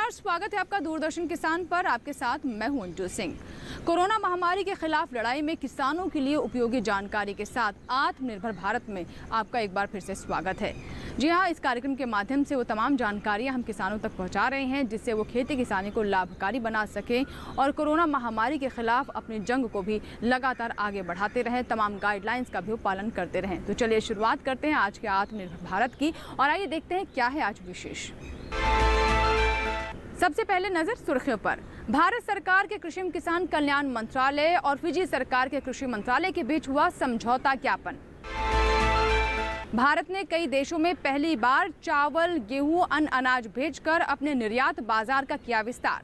नमस्कार, स्वागत है आपका दूरदर्शन किसान पर। आपके साथ मैं हूं अंजू सिंह। कोरोना महामारी के खिलाफ लड़ाई में किसानों के लिए उपयोगी जानकारी के साथ आत्मनिर्भर भारत में आपका एक बार फिर से स्वागत है। जी हाँ, इस कार्यक्रम के माध्यम से वो तमाम जानकारियां हम किसानों तक पहुंचा रहे हैं जिससे वो खेती किसानी को लाभकारी बना सकें और कोरोना महामारी के खिलाफ अपनी जंग को भी लगातार आगे बढ़ाते रहें, तमाम गाइडलाइंस का भी पालन करते रहें। तो चलिए शुरुआत करते हैं आज के आत्मनिर्भर भारत की और आइए देखते हैं क्या है आज विशेष। सबसे पहले नजर सुर्खियों पर। भारत सरकार के कृषि एवं किसान कल्याण मंत्रालय और फिजी सरकार के कृषि मंत्रालय के बीच हुआ समझौता ज्ञापन। भारत ने कई देशों में पहली बार चावल, गेहूं, अन्य अनाज भेजकर अपने निर्यात बाजार का किया विस्तार।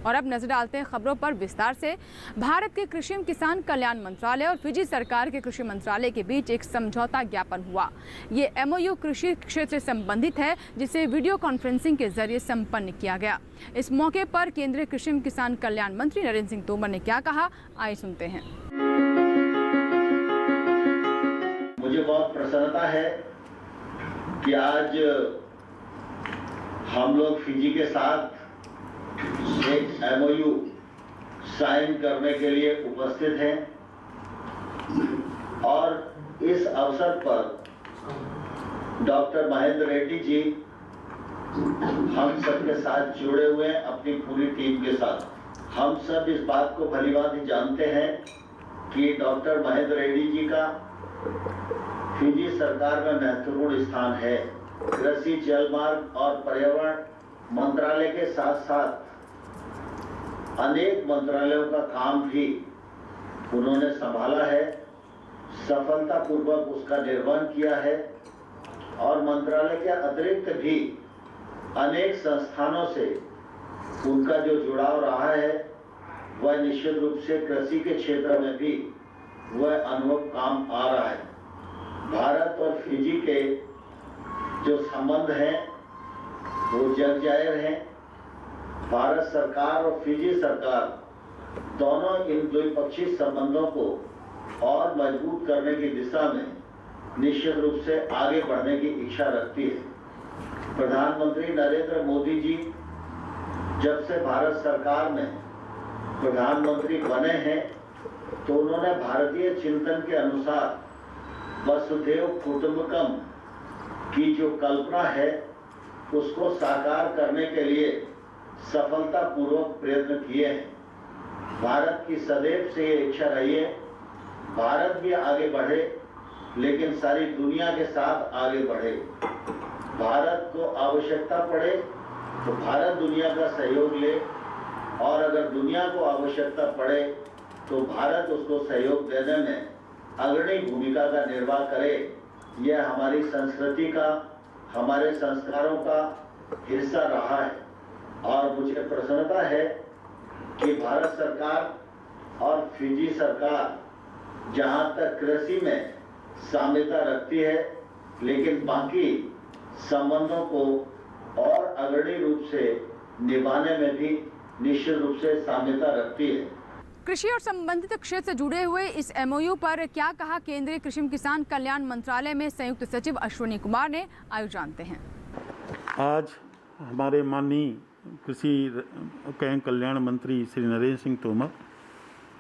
और अब नजर डालते हैं खबरों पर विस्तार से। भारत के कृषि एवं किसान कल्याण मंत्रालय और फिजी सरकार के कृषि मंत्रालय के बीच एक समझौता ज्ञापन हुआ। ये एमओयू कृषि क्षेत्र से संबंधित है जिसे वीडियो कॉन्फ्रेंसिंग के जरिए संपन्न किया गया। इस मौके पर केंद्रीय कृषि एवं किसान कल्याण मंत्री नरेंद्र सिंह तोमर ने क्या कहा, आइए सुनते हैं। मुझे बहुत प्रसन्नता है कि आज हम लोग फिजी के साथ एक एमओयू साइन करने के लिए उपस्थित हैं और इस अवसर पर डॉक्टर महेंद्र रेड्डी जी हम सबके साथ जुड़े हुए हैं अपनी पूरी टीम के साथ। हम सब इस बात को भलीभांति जानते हैं कि डॉक्टर महेंद्र रेड्डी जी का फिजी सरकार में महत्वपूर्ण स्थान है। कृषि, जलमार्ग और पर्यावरण मंत्रालय के साथ साथ अनेक मंत्रालयों का काम भी उन्होंने संभाला है, सफलतापूर्वक उसका निर्वहन किया है और मंत्रालय के अतिरिक्त भी अनेक संस्थानों से उनका जो जुड़ाव रहा है वह निश्चित रूप से कृषि के क्षेत्र में भी वह अनुभव काम आ रहा है। भारत और फिजी के जो संबंध हैं वो जग जाहिर हैं। भारत सरकार और फिजी सरकार दोनों इन द्विपक्षीय संबंधों को और मजबूत करने की दिशा में निश्चित रूप से आगे बढ़ने की इच्छा रखती है। प्रधानमंत्री नरेंद्र मोदी जी जब से भारत सरकार में प्रधानमंत्री बने हैं तो उन्होंने भारतीय चिंतन के अनुसार वसुधैव कुटुंबकम की जो कल्पना है उसको साकार करने के लिए सफलतापूर्वक प्रयत्न किए हैं। भारत की सदैव से ये इच्छा रही है भारत भी आगे बढ़े लेकिन सारी दुनिया के साथ आगे बढ़े। भारत को आवश्यकता पड़े तो भारत दुनिया का सहयोग ले और अगर दुनिया को आवश्यकता पड़े तो भारत उसको सहयोग देने में अग्रणी भूमिका का निर्वाह करे। यह हमारी संस्कृति का, हमारे संस्कारों का हिस्सा रहा है और मुझे प्रसन्नता है कि भारत सरकार और फिजी सरकार जहां तक कृषि में साम्यता रखती है लेकिन बाकी संबंधों को और अग्रणी रूप से निभाने में भी निश्चित रूप से साम्यता रखती है। कृषि और संबंधित क्षेत्र से जुड़े हुए इस एमओयू पर क्या कहा केंद्रीय कृषि एवं किसान कल्याण मंत्रालय में संयुक्त सचिव अश्विनी कुमार ने, आइए जानते हैं। आज हमारे माननीय कृषि एवं कल्याण मंत्री श्री नरेंद्र सिंह तोमर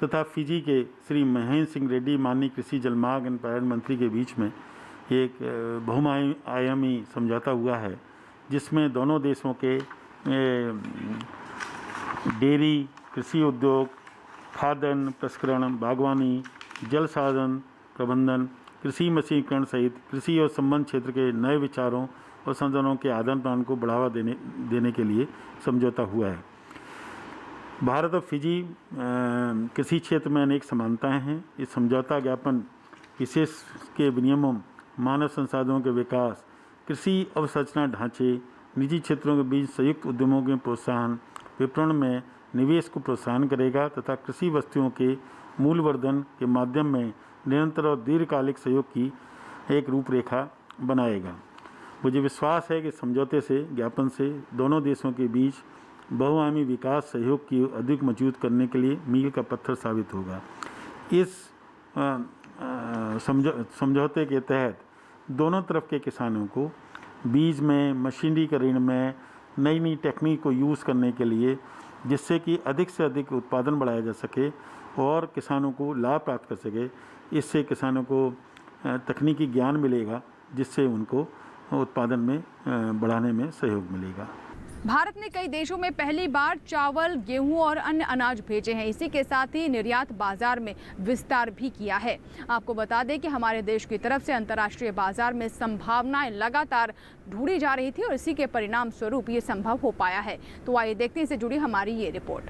तथा फिजी के श्री महेंद्र सिंह रेड्डी माननीय कृषि, जलमार्ग एवं पर्यावरण मंत्री के बीच में एक बहुआयामी समझौता हुआ है जिसमें दोनों देशों के डेयरी, कृषि उद्योग, खाद्यान्न प्रसंस्करण, बागवानी, जल साधन प्रबंधन, कृषि मशीनीकरण सहित कृषि और संबंध क्षेत्र के नए विचारों और संसाधनों के आदान प्रदान को बढ़ावा देने के लिए समझौता हुआ है। भारत और फिजी कृषि क्षेत्र में अनेक समानताएं हैं। इस समझौता ज्ञापन विशेष के विनियमों, मानव संसाधनों के विकास, कृषि अवसंरचना ढांचे, निजी क्षेत्रों के बीच संयुक्त उद्यमों के प्रोत्साहन, विपणन में निवेश को प्रोत्साहन करेगा तथा कृषि वस्तुओं के मूल्यवर्धन के माध्यम में निरंतर और दीर्घकालिक सहयोग की एक रूपरेखा बनाएगा। मुझे विश्वास है कि समझौते से, ज्ञापन से दोनों देशों के बीच बहुआयामी विकास सहयोग की अधिक मजबूत करने के लिए मील का पत्थर साबित होगा। इस समझौते के तहत दोनों तरफ के किसानों को बीज में, मशीनरीकरण में नई नई टेक्निक को यूज़ करने के लिए, जिससे कि अधिक से अधिक उत्पादन बढ़ाया जा सके और किसानों को लाभ प्राप्त कर सके। इससे किसानों को तकनीकी ज्ञान मिलेगा, जिससे उनको उत्पादन में बढ़ाने में सहयोग मिलेगा। भारत ने कई देशों में पहली बार चावल, गेहूं और अन्य अनाज भेजे हैं। इसी के साथ ही निर्यात बाजार में विस्तार भी किया है। आपको बता दें कि हमारे देश की तरफ से अंतर्राष्ट्रीय बाजार में संभावनाएं लगातार ढूंढी जा रही थी और इसी के परिणाम स्वरूप ये संभव हो पाया है। तो आइए देखते हैं इससे जुड़ी हमारी ये रिपोर्ट।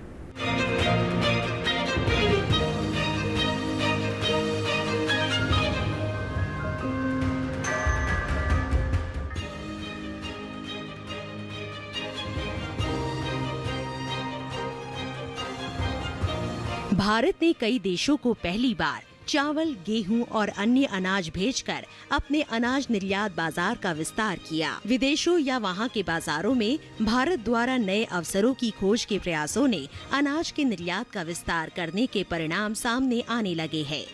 भारत ने कई देशों को पहली बार चावल, गेहूं और अन्य अनाज भेजकर अपने अनाज निर्यात बाजार का विस्तार किया। विदेशों या वहां के बाजारों में भारत द्वारा नए अवसरों की खोज के प्रयासों ने अनाज के निर्यात का विस्तार करने के परिणाम सामने आने लगे हैं।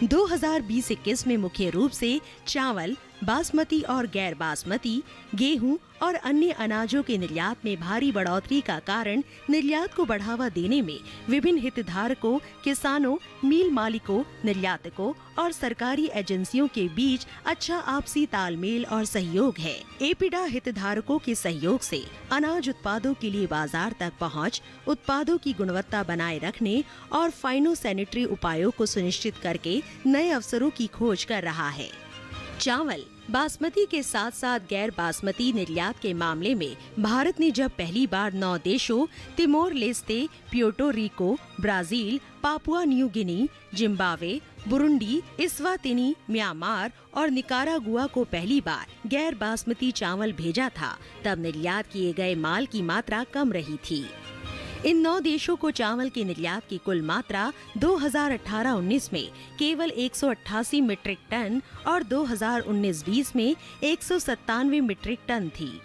2020-21 में मुख्य रूप से चावल, बासमती और गैर बासमती, गेहूं और अन्य अनाजों के निर्यात में भारी बढ़ोतरी का कारण निर्यात को बढ़ावा देने में विभिन्न हितधारकों, किसानों, मिल मालिकों, निर्यातकों और सरकारी एजेंसियों के बीच अच्छा आपसी तालमेल और सहयोग है। एपीडा हितधारकों के सहयोग से अनाज उत्पादों के लिए बाजार तक पहुंच, उत्पादों की गुणवत्ता बनाए रखने और फाइटोसैनिटरी उपायों को सुनिश्चित करके नए अवसरों की खोज कर रहा है। चावल, बासमती के साथ साथ गैर बासमती निर्यात के मामले में भारत ने जब पहली बार 9 देशों Timor Leste, Puerto Rico, Brazil, Papua New Guinea, Zimbabwe, Burundi, Eswatini, Myanmar और निकारागुआ को पहली बार गैर बासमती चावल भेजा था, तब निर्यात किए गए माल की मात्रा कम रही थी। इन 9 देशों को चावल के निर्यात की कुल मात्रा 2018-19 में केवल 188 मीट्रिक टन और 2019-20 में 197 मीट्रिक टन थी।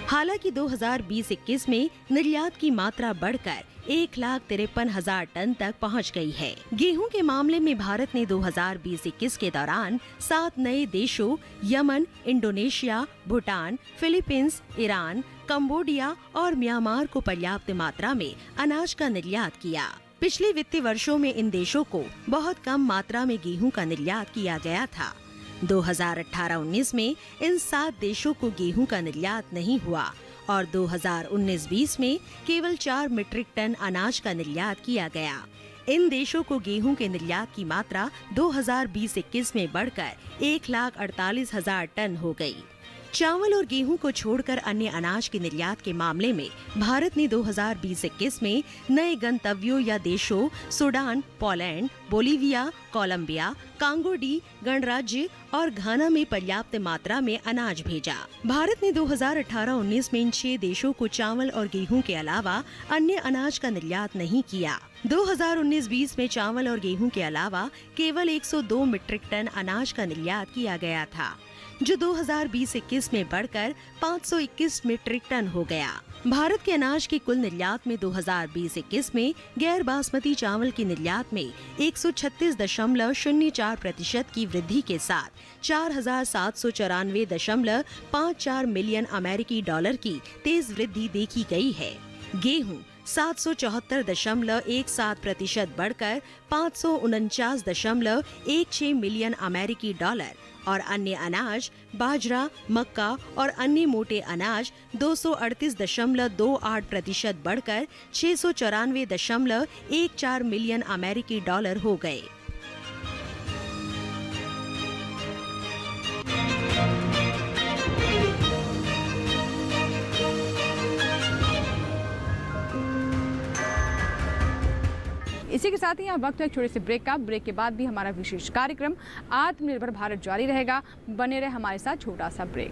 हालांकि 2020-21 में निर्यात की मात्रा बढ़कर 1,53,000 टन तक पहुंच गई है। गेहूं के मामले में भारत ने 2020-21 के दौरान 7 नए देशों Yemen, Indonesia, Bhutan, Philippines, Iran, Cambodia और म्यांमार को पर्याप्त मात्रा में अनाज का निर्यात किया। पिछले वित्तीय वर्षों में इन देशों को बहुत कम मात्रा में गेहूं का निर्यात किया गया था। 2018-19 में इन 7 देशों को गेहूं का निर्यात नहीं हुआ और 2019-20 में केवल 4 मीट्रिक टन अनाज का निर्यात किया गया। इन देशों को गेहूं के निर्यात की मात्रा 2020-21 में बढ़कर 1,48,000 टन हो गई। चावल और गेहूं को छोड़कर अन्य अनाज के निर्यात के मामले में भारत ने 2020-21 में नए गंतव्यों या देशों Sudan, Poland, Bolivia, Colombia, Congo D गणराज्य और घाना में पर्याप्त मात्रा में अनाज भेजा। भारत ने 2018-19 में इन 6 देशों को चावल और गेहूं के अलावा अन्य अनाज का निर्यात नहीं किया। 2019-20 में चावल और गेहूं के अलावा केवल 102 मीट्रिक टन अनाज का निर्यात किया गया था, जो 2020-21 में बढ़कर 521 मीट्रिक टन हो गया। भारत के अनाज के कुल निर्यात में 2020-21 में गैर बासमती चावल के निर्यात में 136.04% की वृद्धि के साथ 4,794.54 मिलियन अमेरिकी डॉलर की तेज वृद्धि देखी गई है। गेहूं 774.17% बढ़कर 549.16 मिलियन अमेरिकी डॉलर और अन्य अनाज बाजरा, मक्का और अन्य मोटे अनाज 238.28% बढ़कर 694.14 मिलियन अमेरिकी डॉलर हो गए। इसी के साथ ही यहाँ वक्त है एक छोटे से ब्रेक का। ब्रेक के बाद भी हमारा विशेष कार्यक्रम आत्मनिर्भर भारत जारी रहेगा। बने रहे हमारे साथ। छोटा सा ब्रेक।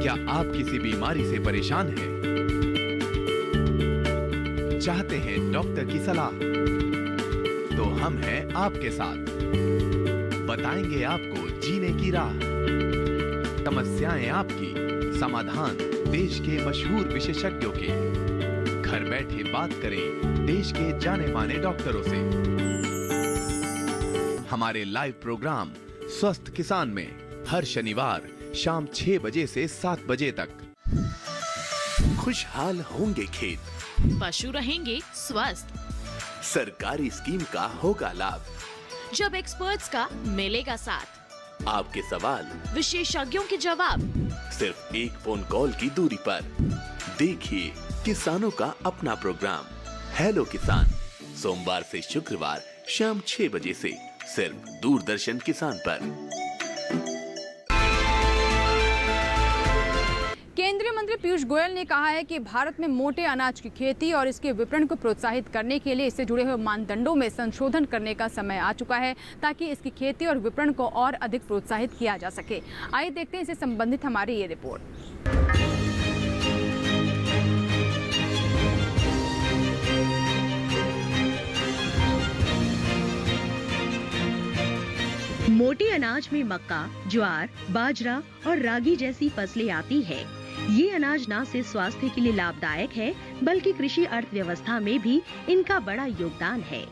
क्या आप किसी बीमारी से परेशान हैं? चाहते हैं डॉक्टर की सलाह? तो हम हैं आपके साथ, बताएंगे आपको जीने की राह। समस्याएं आपकी, समाधान देश के मशहूर विशेषज्ञों के। घर बैठे बात करें देश के जाने माने डॉक्टरों से। हमारे लाइव प्रोग्राम स्वस्थ किसान में हर शनिवार शाम 6 बजे से 7 बजे तक। खुशहाल होंगे खेत, पशु रहेंगे स्वस्थ, सरकारी स्कीम का होगा लाभ, जब एक्सपर्ट्स का मिलेगा साथ, आपके सवाल विशेषज्ञों के जवाब, सिर्फ एक फोन कॉल की दूरी पर। देखिए किसानों का अपना प्रोग्राम हेलो किसान, सोमवार से शुक्रवार शाम 6 बजे से सिर्फ दूरदर्शन किसान पर। केंद्रीय मंत्री पीयूष गोयल ने कहा है कि भारत में मोटे अनाज की खेती और इसके विपणन को प्रोत्साहित करने के लिए इससे जुड़े हुए मानदंडों में संशोधन करने का समय आ चुका है, ताकि इसकी खेती और विपणन को और अधिक प्रोत्साहित किया जा सके। आइए देखते हैं इससे संबंधित हमारी ये रिपोर्ट। मोटे अनाज में मक्का, ज्वार, बाजरा और रागी जैसी फसलें आती है। ये अनाज न सिर्फ स्वास्थ्य के लिए लाभदायक है, बल्कि कृषि अर्थव्यवस्था में भी इनका बड़ा योगदान है।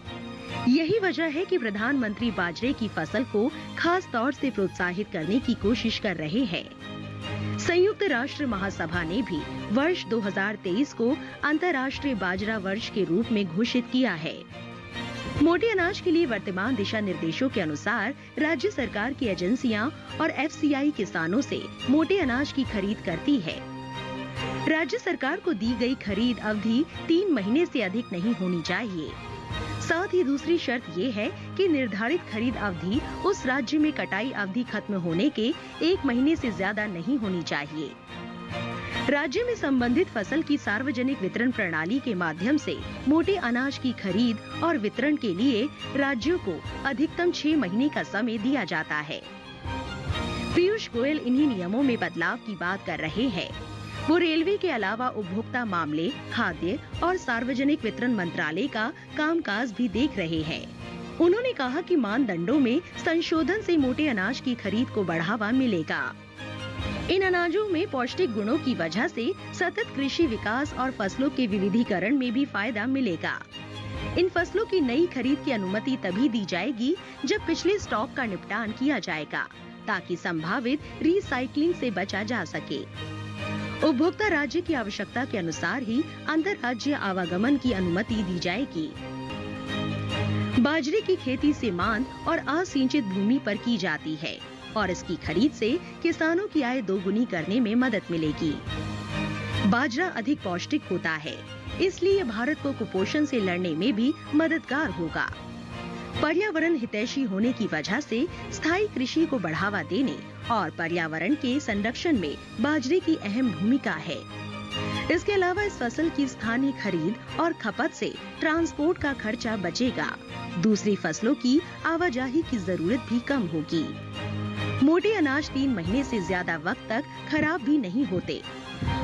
यही वजह है कि प्रधानमंत्री बाजरे की फसल को खास तौर से प्रोत्साहित करने की कोशिश कर रहे हैं। संयुक्त राष्ट्र महासभा ने भी वर्ष 2023 को अंतर्राष्ट्रीय बाजरा वर्ष के रूप में घोषित किया है। मोटे अनाज के लिए वर्तमान दिशा निर्देशों के अनुसार राज्य सरकार की एजेंसियां और FCI किसानों से मोटे अनाज की खरीद करती है। राज्य सरकार को दी गई खरीद अवधि 3 महीने से अधिक नहीं होनी चाहिए। साथ ही दूसरी शर्त ये है कि निर्धारित खरीद अवधि उस राज्य में कटाई अवधि खत्म होने के 1 महीने से ज्यादा नहीं होनी चाहिए। राज्य में संबंधित फसल की सार्वजनिक वितरण प्रणाली के माध्यम से मोटे अनाज की खरीद और वितरण के लिए राज्यों को अधिकतम 6 महीने का समय दिया जाता है। पीयूष गोयल इन्हीं नियमों में बदलाव की बात कर रहे हैं। वो रेलवे के अलावा उपभोक्ता मामले, खाद्य और सार्वजनिक वितरण मंत्रालय का कामकाज भी देख रहे हैं। उन्होंने कहा कि मानदंडों में संशोधन से मोटे अनाज की खरीद को बढ़ावा मिलेगा। इन अनाजों में पौष्टिक गुणों की वजह से सतत कृषि विकास और फसलों के विविधीकरण में भी फायदा मिलेगा। इन फसलों की नई खरीद की अनुमति तभी दी जाएगी जब पिछले स्टॉक का निपटान किया जाएगा, ताकि संभावित रीसाइक्लिंग से बचा जा सके। उपभोक्ता राज्य की आवश्यकता के अनुसार ही अंतर राज्य आवागमन की अनुमति दी जाएगी। बाजरे की खेती सीमांत और असिंचित भूमि पर की जाती है और इसकी खरीद से किसानों की आय दोगुनी करने में मदद मिलेगी। बाजरा अधिक पौष्टिक होता है, इसलिए भारत को कुपोषण से लड़ने में भी मददगार होगा। पर्यावरण हितैषी होने की वजह से स्थायी कृषि को बढ़ावा देने और पर्यावरण के संरक्षण में बाजरे की अहम भूमिका है। इसके अलावा इस फसल की स्थानीय खरीद और खपत से ट्रांसपोर्ट का खर्चा बचेगा। दूसरी फसलों की आवाजाही की जरूरत भी कम होगी। मोटे अनाज 3 महीने से ज्यादा वक्त तक खराब भी नहीं होते।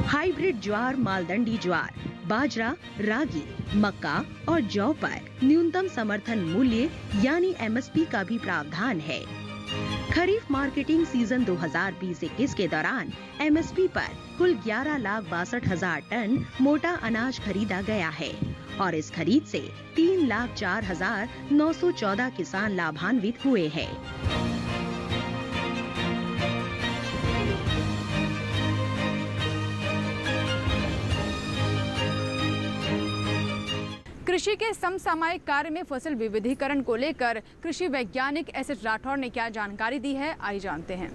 हाइब्रिड ज्वार, मालदंडी ज्वार, बाजरा, रागी, मक्का और जौ पर न्यूनतम समर्थन मूल्य यानी MSP का भी प्रावधान है। खरीफ मार्केटिंग सीजन 2020-21 के दौरान MSP पर कुल 11,62,000 टन मोटा अनाज खरीदा गया है और इस खरीद से 3,04,914 किसान लाभान्वित हुए हैं। कृषि के समसामयिक कार्य में फसल विविधीकरण को लेकर कृषि वैज्ञानिक SS राठौर ने क्या जानकारी दी है, आइए जानते हैं।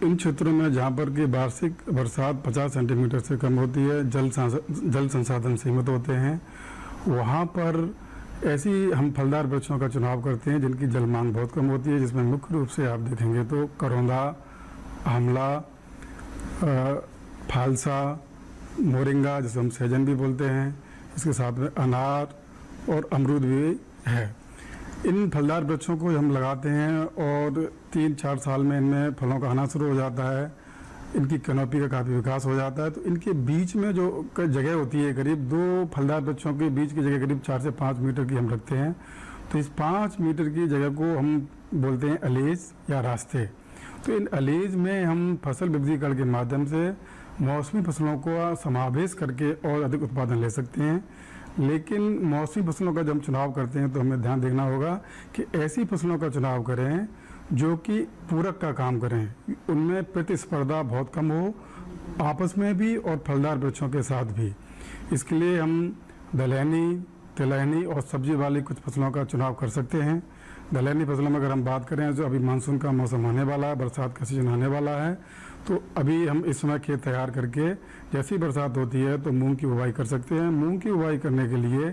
इन क्षेत्रों में जहाँ पर की वार्षिक बरसात 50 सेंटीमीटर से कम होती है, जल संसाधन सीमित होते हैं, वहाँ पर ऐसी हम फलदार वृक्षों का चुनाव करते हैं जिनकी जल मांग बहुत कम होती है, जिसमें मुख्य रूप से आप देखेंगे तो करौंदा, आंवला, फालसा, मोरिंगा जिसे हम सहजन भी बोलते हैं, इसके साथ में अनार और अमरूद भी है। इन फलदार वृक्षों को हम लगाते हैं और 3-4 साल में इनमें फलों का आना शुरू हो जाता है, इनकी कैनोपी का काफ़ी विकास हो जाता है। तो इनके बीच में जो जगह होती है, करीब 2 फलदार वृक्षों के बीच की जगह करीब 4 से 5 मीटर की हम रखते हैं। तो इस 5 मीटर की जगह को हम बोलते हैं अलेज या रास्ते। तो इन अलेज में हम फसल विविधीकरण के माध्यम से मौसमी फसलों को समावेश करके और अधिक उत्पादन ले सकते हैं। लेकिन मौसमी फसलों का जब हम चुनाव करते हैं तो हमें ध्यान देखना होगा कि ऐसी फसलों का चुनाव करें जो कि पूरक का काम करें, उनमें प्रतिस्पर्धा बहुत कम हो, आपस में भी और फलदार वृक्षों के साथ भी। इसके लिए हम दलहनी, तिलहनी और सब्जी वाली कुछ फसलों का चुनाव कर सकते हैं। दलहनी फसलों में अगर हम बात करें, जो अभी मानसून का मौसम होने वाला है, बरसात का सीजन आने वाला है, तो अभी हम इस समय खेत तैयार करके जैसी बरसात होती है तो मूंग की बुवाई कर सकते हैं। मूंग की बुवाई करने के लिए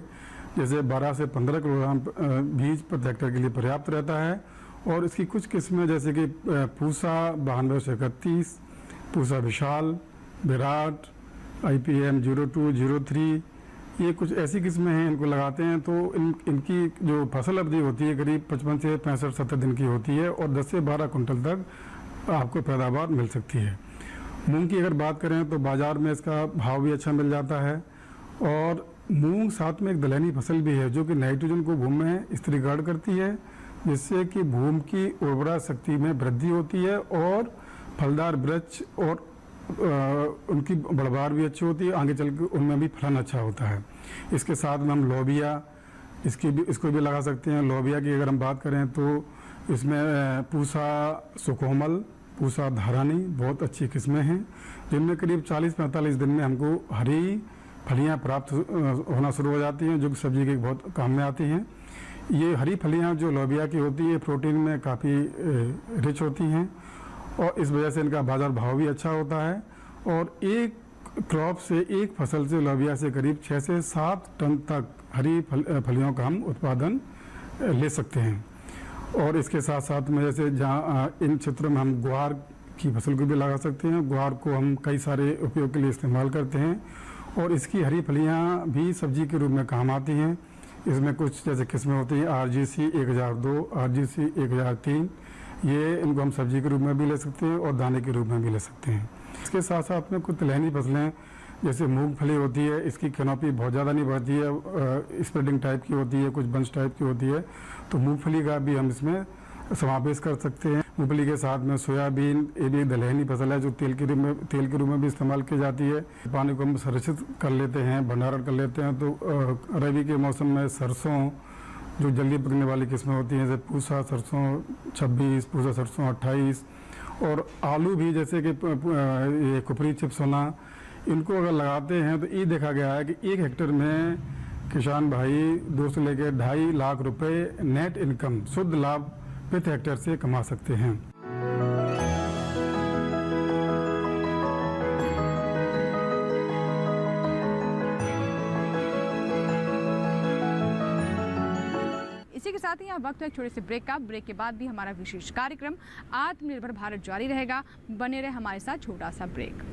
जैसे 12 से 15 किलोग्राम बीज प्रति हेक्टेयर के लिए पर्याप्त रहता है। और इसकी कुछ किस्में जैसे कि पूसा 9231, पूसा विशाल, विराट, IPM 0203, ये कुछ ऐसी किस्में हैं, इनको लगाते हैं तो इनकी जो फसल अवधि होती है करीब 55 से 65-70 दिन की होती है और 10 से 12 कुंटल तक आपको पैदावार मिल सकती है। मूंग की अगर बात करें तो बाज़ार में इसका भाव भी अच्छा मिल जाता है। और मूंग साथ में एक दलहनी फसल भी है जो कि नाइट्रोजन को भूमि में स्थिरीकरण करती है, जिससे कि भूमि की उर्वरा शक्ति में वृद्धि होती है और फलदार वृक्ष और उनकी बढ़वार भी अच्छी होती है, आगे चल के उनमें भी फलन अच्छा होता है। इसके साथ में हम लोबिया इसको भी लगा सकते हैं। लोबिया की अगर हम बात करें तो इसमें पूसा सुकोमल, पूसा धारानी बहुत अच्छी किस्में हैं, जिनमें करीब 40-45 दिन में हमको हरी फलियां प्राप्त होना शुरू हो जाती हैं, जो कि सब्जी के बहुत काम में आती हैं। ये हरी फलियां जो लोबिया की होती है प्रोटीन में काफ़ी रिच होती हैं और इस वजह से इनका बाजार भाव भी अच्छा होता है। और एक क्रॉप से, एक फसल से लोबिया से करीब 6 से 7 टन तक हरी फलियों का हम उत्पादन ले सकते हैं। और इसके साथ साथ में जैसे जहाँ इन क्षेत्रों में हम ग्वार की फसल को भी लगा सकते हैं। ग्वार को हम कई सारे उपयोग के लिए इस्तेमाल करते हैं और इसकी हरी फलियाँ भी सब्जी के रूप में काम आती हैं। इसमें कुछ जैसे किस्में होती हैं RGC 1002, RGC 1003, ये इनको हम सब्जी के रूप में भी ले सकते हैं और दाने के रूप में भी ले सकते हैं। इसके साथ साथ में कुछ तिलहनी फसलें जैसे मूंगफली होती है, इसकी कैनोपी बहुत ज़्यादा नहीं बढ़ती है, स्प्रेडिंग टाइप की होती है, कुछ बंच टाइप की होती है, तो मूंगफली का भी हम इसमें समावेश कर सकते हैं। मूंगफली के साथ में सोयाबीन, ये भी दलहनी फसल है जो तेल के रूप में भी इस्तेमाल की जाती है। पानी को हम संरक्षित कर लेते हैं, भंडारण कर लेते हैं। तो रबी के मौसम में सरसों जो जल्दी पकने वाली किस्में होती हैं, जैसे पूसा सरसों 26, पूसा सरसों 28, और आलू भी जैसे कि ये कुपरी चिप्स होना, इनको अगर लगाते हैं तो ये देखा गया है कि 1 हेक्टेयर में किसान भाई 2 से लेकर 2.5 लाख रुपए नेट इनकम, शुद्ध लाभ प्रति हेक्टेयर से कमा सकते हैं। इसी के साथ ही यहाँ वक्त है एक छोटे से ब्रेक का। ब्रेक के बाद भी हमारा विशेष कार्यक्रम आत्मनिर्भर भारत जारी रहेगा। बने रहे हमारे साथ। छोटा सा ब्रेक।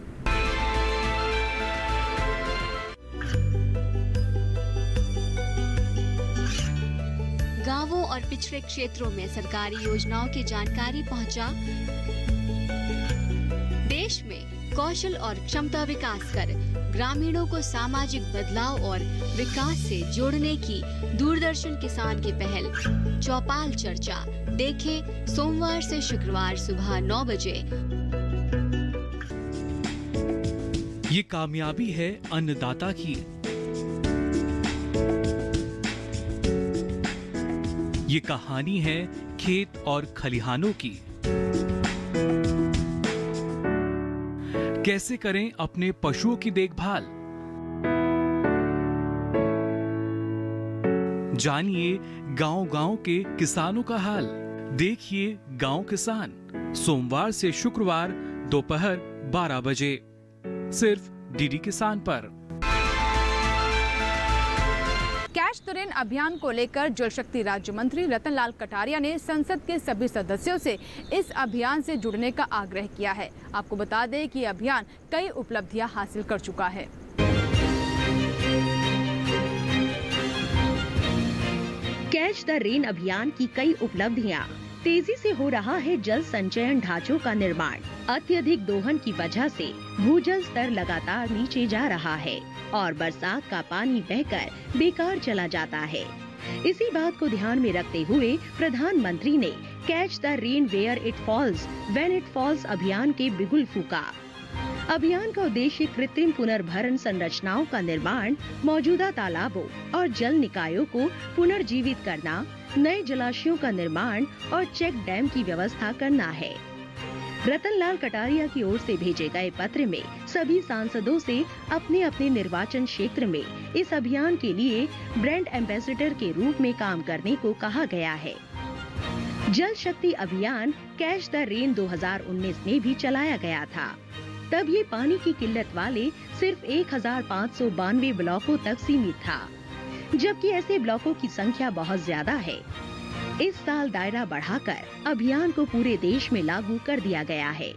गांवों और पिछड़े क्षेत्रों में सरकारी योजनाओं की जानकारी पहुंचा। देश में कौशल और क्षमता विकास कर ग्रामीणों को सामाजिक बदलाव और विकास से जोड़ने की दूरदर्शन किसान की पहल चौपाल चर्चा देखें सोमवार से शुक्रवार सुबह 9 बजे। ये कामयाबी है अन्नदाता की। ये कहानी है खेत और खलिहानों की। कैसे करें अपने पशुओं की देखभाल, जानिए गांव-गांव के किसानों का हाल। देखिए गांव किसान सोमवार से शुक्रवार दोपहर 12 बजे सिर्फ डीडी किसान पर। कैच द रेन अभियान को लेकर जल शक्ति राज्य मंत्री रतनलाल कटारिया ने संसद के सभी सदस्यों से इस अभियान से जुड़ने का आग्रह किया है। आपको बता दें कि अभियान कई उपलब्धियां हासिल कर चुका है। कैच द रेन अभियान की कई उपलब्धियां। तेजी से हो रहा है जल संचयन ढांचों का निर्माण। अत्यधिक दोहन की वजह से भूजल स्तर लगातार नीचे जा रहा है और बरसात का पानी बहकर बेकार चला जाता है। इसी बात को ध्यान में रखते हुए प्रधानमंत्री ने catch the rain where it falls when it falls अभियान के बिगुल फूका। अभियान का उद्देश्य कृत्रिम पुनर्भरण संरचनाओं का निर्माण, मौजूदा तालाबों और जल निकायों को पुनर्जीवित करना, नए जलाशयों का निर्माण और चेक डैम की व्यवस्था करना है। रतनलाल कटारिया की ओर से भेजे गए पत्र में सभी सांसदों से अपने अपने निर्वाचन क्षेत्र में इस अभियान के लिए ब्रांड एम्बेसडर के रूप में काम करने को कहा गया है। जल शक्ति अभियान कैच द रेन 2019 में भी चलाया गया था। तब ये पानी की किल्लत वाले सिर्फ 1592 ब्लॉकों तक सीमित था, जबकि ऐसे ब्लॉकों की संख्या बहुत ज्यादा है। इस साल दायरा बढ़ाकर अभियान को पूरे देश में लागू कर दिया गया है।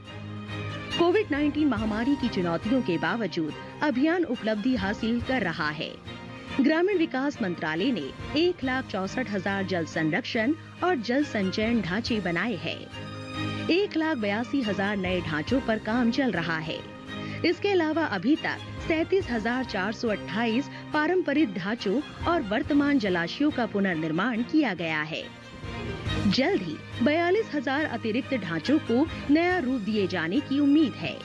कोविड-19 महामारी की चुनौतियों के बावजूद अभियान उपलब्धि हासिल कर रहा है। ग्रामीण विकास मंत्रालय ने 1,64,000 जल संरक्षण और जल संचयन ढांचे बनाए हैं। 1,82,000 नए ढांचों पर काम चल रहा है। इसके अलावा अभी तक 37,428 पारंपरिक ढांचों और वर्तमान जलाशयों का पुनर्निर्माण किया गया है। जल्द ही 42,000 अतिरिक्त ढांचों को नया रूप दिए जाने की उम्मीद है।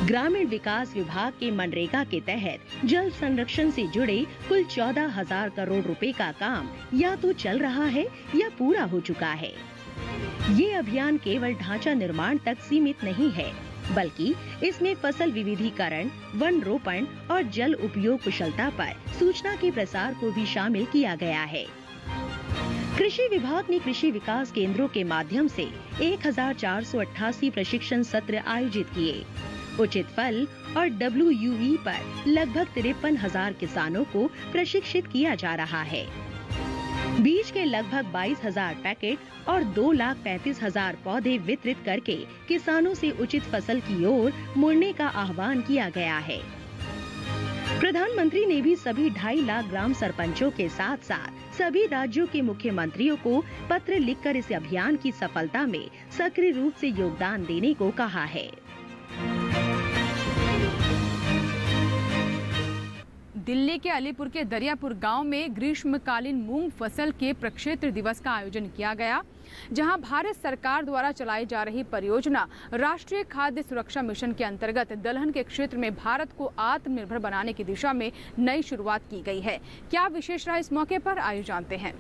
ग्रामीण विकास विभाग के मनरेगा के तहत जल संरक्षण से जुड़े कुल 14,000 करोड़ रुपए का काम या तो चल रहा है या पूरा हो चुका है। ये अभियान केवल ढांचा निर्माण तक सीमित नहीं है, बल्कि इसमें फसल विविधीकरण, वन रोपण और जल उपयोग कुशलता पर सूचना के प्रसार को भी शामिल किया गया है। कृषि विभाग ने कृषि विकास केंद्रों के माध्यम से 1,488 प्रशिक्षण सत्र आयोजित किए। उचित फल और WUE पर लगभग 53,000 किसानों को प्रशिक्षित किया जा रहा है। बीज के लगभग 22,000 पैकेट और 2,35,000 पौधे वितरित करके किसानों से उचित फसल की ओर मुड़ने का आह्वान किया गया है। प्रधानमंत्री ने भी सभी 2.5 लाख ग्राम सरपंचों के साथ साथ सभी राज्यों के मुख्यमंत्रियों को पत्र लिखकर इस अभियान की सफलता में सक्रिय रूप से योगदान देने को कहा है। दिल्ली के अलीपुर के दरियापुर गांव में ग्रीष्मकालीन मूंग फसल के प्रक्षेत्र दिवस का आयोजन किया गया, जहां भारत सरकार द्वारा चलाई जा रही परियोजना राष्ट्रीय खाद्य सुरक्षा मिशन के अंतर्गत दलहन के क्षेत्र में भारत को आत्मनिर्भर बनाने की दिशा में नई शुरुआत की गई है। क्या विशेष रहा इस मौके पर, आइए जानते हैं।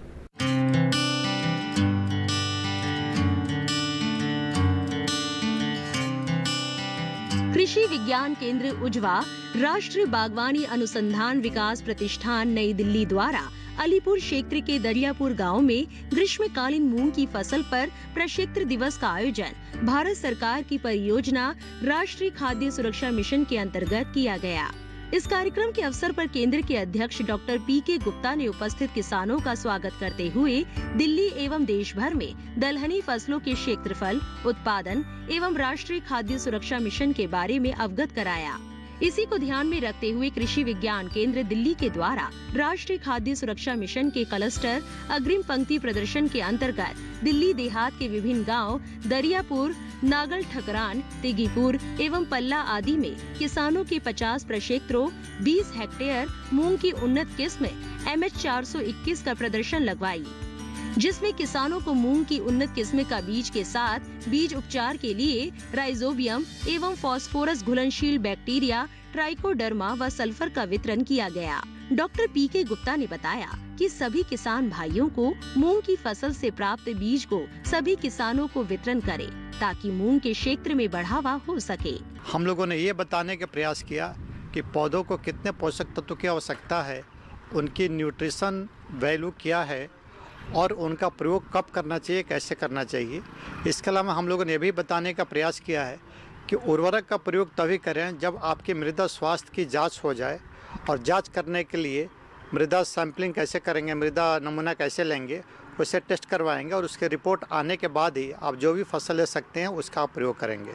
कृषि विज्ञान केंद्र उजवा, राष्ट्रीय बागवानी अनुसंधान विकास प्रतिष्ठान नई दिल्ली द्वारा अलीपुर क्षेत्र के दरियापुर गांव में ग्रीष्मकालीन मूंग की फसल पर प्रक्षेत्र दिवस का आयोजन भारत सरकार की परियोजना राष्ट्रीय खाद्य सुरक्षा मिशन के अंतर्गत किया गया। इस कार्यक्रम के अवसर पर केंद्र के अध्यक्ष डॉक्टर PK गुप्ता ने उपस्थित किसानों का स्वागत करते हुए दिल्ली एवं देश भर में दलहनी फसलों के क्षेत्रफल, उत्पादन एवं राष्ट्रीय खाद्य सुरक्षा मिशन के बारे में अवगत कराया। इसी को ध्यान में रखते हुए कृषि विज्ञान केंद्र दिल्ली के द्वारा राष्ट्रीय खाद्य सुरक्षा मिशन के क्लस्टर अग्रिम पंक्ति प्रदर्शन के अंतर्गत दिल्ली देहात के विभिन्न गांव दरियापुर, नागल ठकरान, तेगीपुर एवं पल्ला आदि में किसानों के 50 प्रक्षेत्रों 20 हेक्टेयर मूंग की उन्नत किस्म MH 421 का प्रदर्शन लगवाई, जिसमें किसानों को मूंग की उन्नत किस्म का बीज के साथ बीज उपचार के लिए राइजोबियम एवं फास्फोरस घुलनशील बैक्टीरिया ट्राइकोडर्मा व सल्फर का वितरण किया गया। डॉक्टर PK गुप्ता ने बताया कि सभी किसान भाइयों को मूंग की फसल से प्राप्त बीज को सभी किसानों को वितरण करें, ताकि मूंग के क्षेत्र में बढ़ावा हो सके। हम लोगों ने ये बताने का प्रयास किया कि पौधों को कितने पोषक तत्व की आवश्यकता है, उनकी न्यूट्रिशन वैल्यू क्या है और उनका प्रयोग कब करना चाहिए, कैसे करना चाहिए। इसके अलावा हम लोगों ने भी बताने का प्रयास किया है कि उर्वरक का प्रयोग तभी करें जब आपकी मृदा स्वास्थ्य की जांच हो जाए, और जांच करने के लिए मृदा सैंपलिंग कैसे करेंगे, मृदा नमूना कैसे लेंगे, उसे टेस्ट करवाएंगे और उसके रिपोर्ट आने के बाद ही आप जो भी फसल ले सकते हैं उसका आप प्रयोग करेंगे।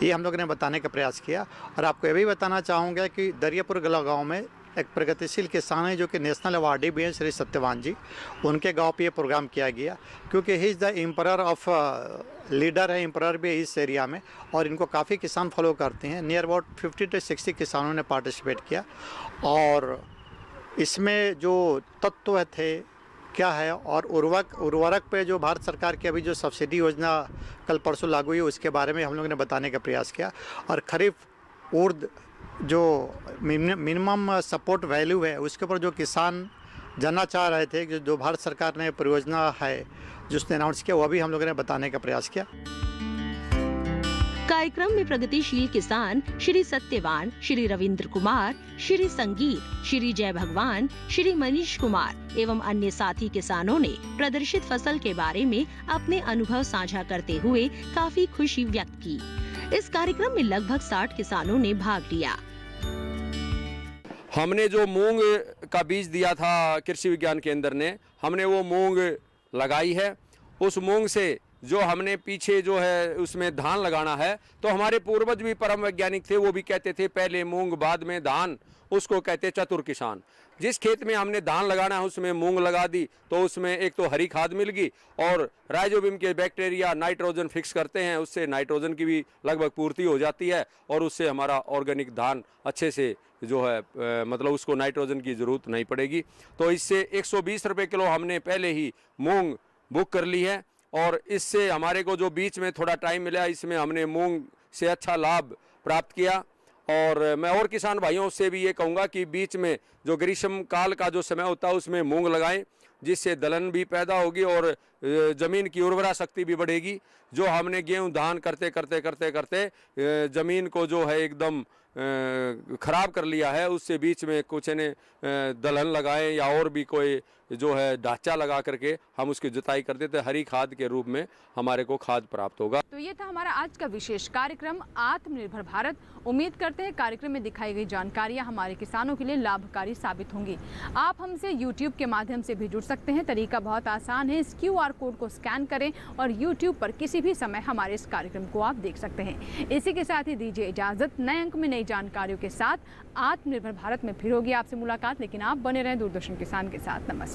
ये हम लोगों ने बताने का प्रयास किया। और आपको ये भी बताना चाहूँगा कि दरियापुर गाँव में एक प्रगतिशील किसान है जो कि नेशनल अवार्डी भी हैं, श्री सत्यवान जी, उनके गांव पे ये प्रोग्राम किया गया, क्योंकि he is the emperor of leader है, एम्परर भी इस एरिया में, और इनको काफ़ी किसान फॉलो करते हैं। नियर अबाउट 50 से 60 किसानों ने पार्टिसिपेट किया और इसमें जो तत्व थे क्या है, और उर्वरक पे जो भारत सरकार की अभी जो सब्सिडी योजना कल परसों लागू हुई उसके बारे में हम लोगों ने बताने का प्रयास किया। और खरीफ उर्द जो मिनिमम सपोर्ट वैल्यू है उसके ऊपर जो किसान जानना चाह रहे थे, जो भारत सरकार ने परियोजना है जिसने अनाउंस किया, वह भी हम लोगों ने बताने का प्रयास किया। कार्यक्रम में प्रगतिशील किसान श्री सत्यवान, श्री रविंद्र कुमार, श्री संगीत, श्री जय भगवान, श्री मनीष कुमार एवं अन्य साथी किसानों ने प्रदर्शित फसल के बारे में अपने अनुभव साझा करते हुए काफी खुशी व्यक्त की। इस कार्यक्रम में लगभग 60 किसानों ने भाग लिया। हमने जो मूंग का बीज दिया था कृषि विज्ञान केंद्र ने, हमने वो मूंग लगाई है। उस मूंग से जो हमने पीछे जो है उसमें धान लगाना है, तो हमारे पूर्वज भी परम वैज्ञानिक थे, वो भी कहते थे पहले मूंग बाद में धान, उसको कहते चतुर किसान। जिस खेत में हमने धान लगाना है उसमें मूंग लगा दी, तो उसमें एक तो हरी खाद मिल गई और राइजोबियम के बैक्टीरिया नाइट्रोजन फिक्स करते हैं, उससे नाइट्रोजन की भी लगभग पूर्ति हो जाती है और उससे हमारा ऑर्गेनिक धान अच्छे से जो है मतलब उसको नाइट्रोजन की ज़रूरत नहीं पड़ेगी। तो इससे 120 रुपये किलो हमने पहले ही मूंग बुक कर ली है और इससे हमारे को जो बीच में थोड़ा टाइम मिला, इसमें हमने मूंग से अच्छा लाभ प्राप्त किया। और मैं और किसान भाइयों से भी ये कहूँगा कि बीच में जो ग्रीष्म काल का जो समय होता है उसमें मूंग लगाएं, जिससे दलहन भी पैदा होगी और ज़मीन की उर्वरा शक्ति भी बढ़ेगी। जो हमने गेहूं धान करते करते करते करते ज़मीन को जो है एकदम ख़राब कर लिया है, उससे बीच में कुछ ने दलहन लगाएं या और भी कोई जो है ढांचा लगा करके हम उसकी जुताई कर देते, हरी खाद के रूप में हमारे को खाद प्राप्त होगा। तो ये था हमारा आज का विशेष कार्यक्रम आत्मनिर्भर भारत। उम्मीद करते हैं कार्यक्रम में दिखाई गई जानकारियां हमारे किसानों के लिए लाभकारी साबित होंगी। आप हमसे YouTube के माध्यम से भी जुड़ सकते हैं। तरीका बहुत आसान है, इस QR कोड को स्कैन करें और YouTube पर किसी भी समय हमारे इस कार्यक्रम को आप देख सकते हैं। इसी के साथ ही दीजिए इजाज़त। नए अंक में नई जानकारियों के साथ आत्मनिर्भर भारत में फिर होगी आपसे मुलाकात, लेकिन आप बने रहें दूरदर्शन किसान के साथ। नमस्कार।